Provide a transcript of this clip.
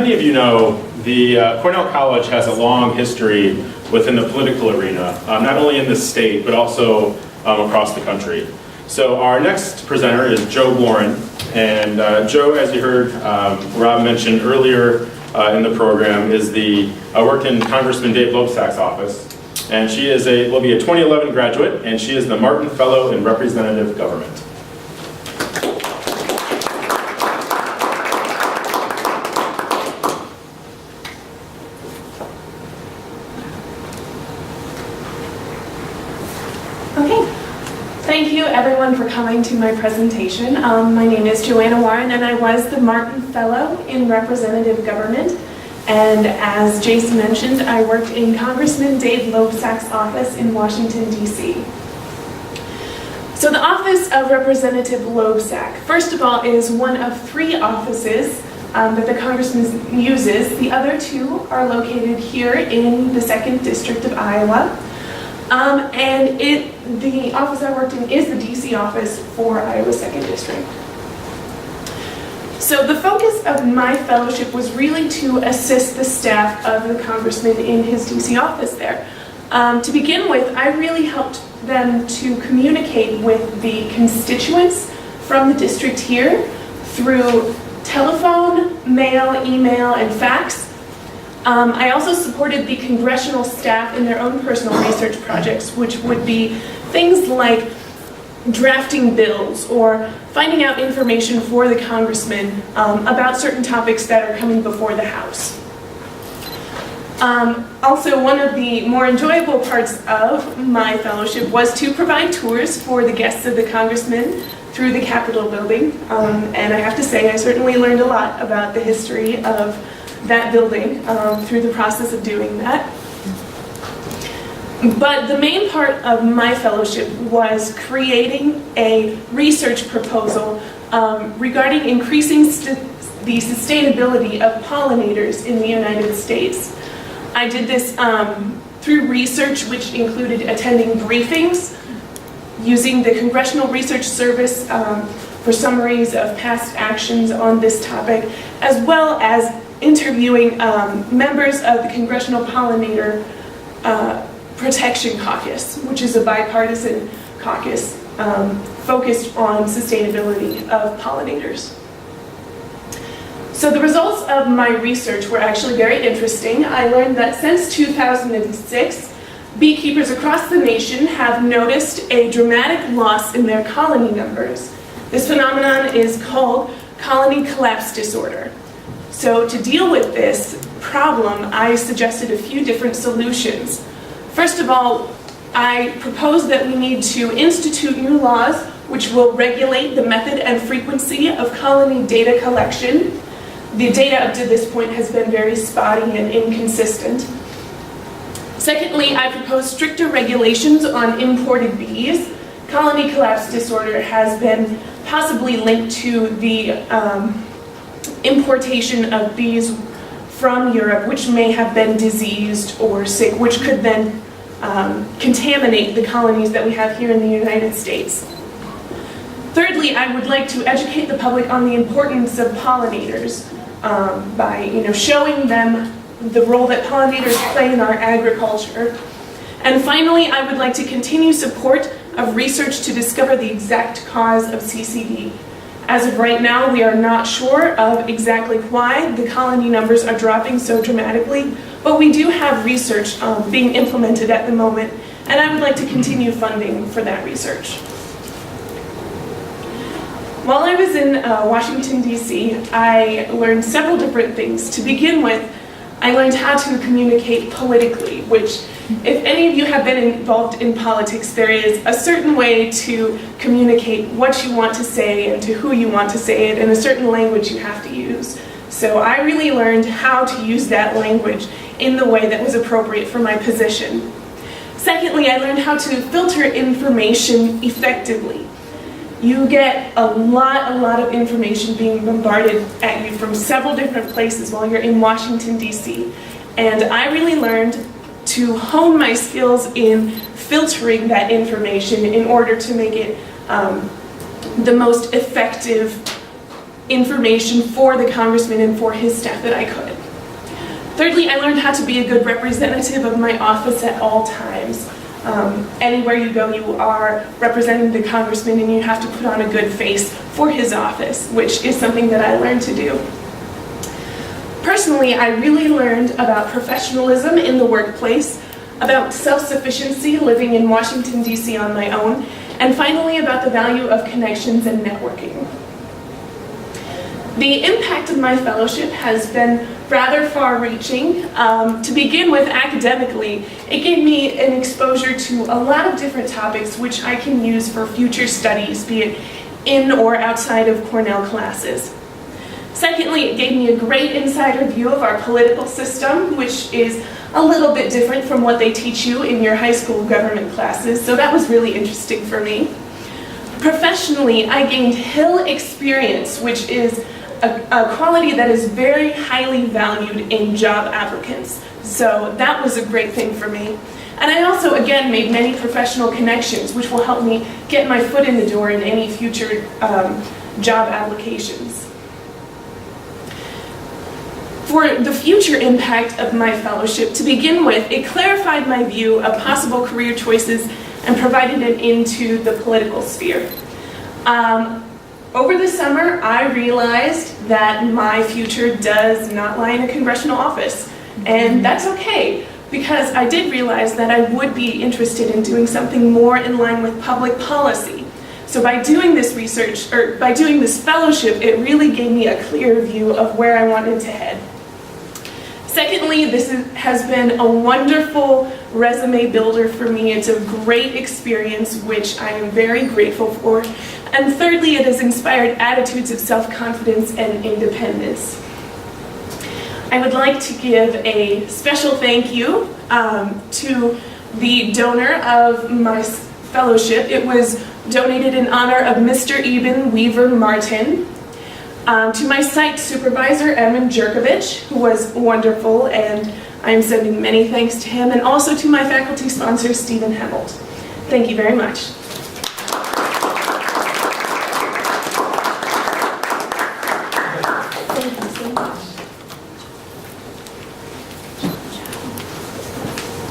many of you know, the Cornell College has a long history within the political arena, not only in this state, but also across the country. So our next presenter is Jo Warren. And Jo, as you heard Rob mention earlier in the program, worked in Congressman Dave Loebsack's office. And she will be a 2011 graduate, and she is the Martin Fellow in Representative Government. Thank you everyone for coming to my presentation. My name is Joanna Warren and I was the Martin Fellow in Representative Government. And as Jason mentioned, I worked in Congressman Dave Loebsack's office in Washington, D.C. So the office of Representative Loebsack, first of all, is one of 3 offices that the Congressman uses. The other 2 are located here in the 2nd District of Iowa. And the office I worked in is the DC office for Iowa's 2nd District. So the focus of my fellowship was really to assist the staff of the Congressman in his DC office there. To begin with, I really helped them to communicate with the constituents from the district here through telephone, mail, email, and fax. I also supported the congressional staff in their own personal research projects, which would be things like drafting bills or finding out information for the congressman about certain topics that are coming before the House. Also, one of the more enjoyable parts of my fellowship was to provide tours for the guests of the congressman through the Capitol building. And I have to say, I certainly learned a lot about the history of that building through the process of doing that. But the main part of my fellowship was creating a research proposal regarding increasing the sustainability of pollinators in the United States. I did this through research which included attending briefings, using the Congressional Research Service for summaries of past actions on this topic, as well as interviewing members of the Congressional Pollinator Protection Caucus, which is a bipartisan caucus focused on sustainability of pollinators. So the results of my research were actually very interesting. I learned that since 2006, beekeepers across the nation have noticed a dramatic loss in their colony numbers. This phenomenon is called colony collapse disorder. So to deal with this problem, I suggested a few different solutions. First of all, I proposed that we need to institute new laws which will regulate the method and frequency of colony data collection. The data up to this point has been very spotty and inconsistent. Secondly, I proposed stricter regulations on imported bees. Colony collapse disorder has been possibly linked to the importation of bees from Europe, which may have been diseased or sick, which could then contaminate the colonies that we have here in the United States. Thirdly, I would like to educate the public on the importance of pollinators by showing them the role that pollinators play in our agriculture. And finally, I would like to continue support of research to discover the exact cause of CCD. As of right now, we are not sure of exactly why the colony numbers are dropping so dramatically, but we do have research being implemented at the moment, and I would like to continue funding for that research. While I was in Washington, D.C., I learned several different things. To begin with, I learned how to communicate politically, which, if any of you have been involved in politics, there is a certain way to communicate what you want to say and to who you want to say it, and a certain language you have to use. So I really learned how to use that language in the way that was appropriate for my position. Secondly, I learned how to filter information effectively. You get a lot of information being bombarded at you from several different places while you're in Washington, D.C. And I really learned to hone my skills in filtering that information in order to make it the most effective information for the Congressman and for his staff that I could. Thirdly, I learned how to be a good representative of my office at all times. Anywhere you go, you are representing the Congressman and you have to put on a good face for his office, which is something that I learned to do. Personally, I really learned about professionalism in the workplace, about self-sufficiency living in Washington, D.C. on my own, and finally about the value of connections and networking. The impact of my fellowship has been rather far-reaching. To begin with, academically, it gave me an exposure to a lot of different topics which I can use for future studies, be it in or outside of Cornell classes. Secondly, it gave me a great insider view of our political system, which is a little bit different from what they teach you in your high school government classes, so that was really interesting for me. Professionally, I gained Hill experience, which is a quality that is very highly valued in job applicants. So that was a great thing for me. And I also, again, made many professional connections, which will help me get my foot in the door in any future job applications. For the future impact of my fellowship, to begin with, it clarified my view of possible career choices and provided an into the political sphere. Over the summer, I realized that my future does not lie in a congressional office, and that's okay, because I did realize that I would be interested in doing something more in line with public policy. So by doing this research, or by doing this fellowship, it really gave me a clear view of where I wanted to head. Secondly, this has been a wonderful resume builder for me. It's a great experience, which I am very grateful for. And thirdly, it has inspired attitudes of self-confidence and independence. I would like to give a special thank you to the donor of my fellowship. It was donated in honor of Mr. Eben Weaver Martin. To my site supervisor, Edmund Jerkovich, who was wonderful, and I'm sending many thanks to him, and also to my faculty sponsor, Stephen Hemelt. Thank you very much.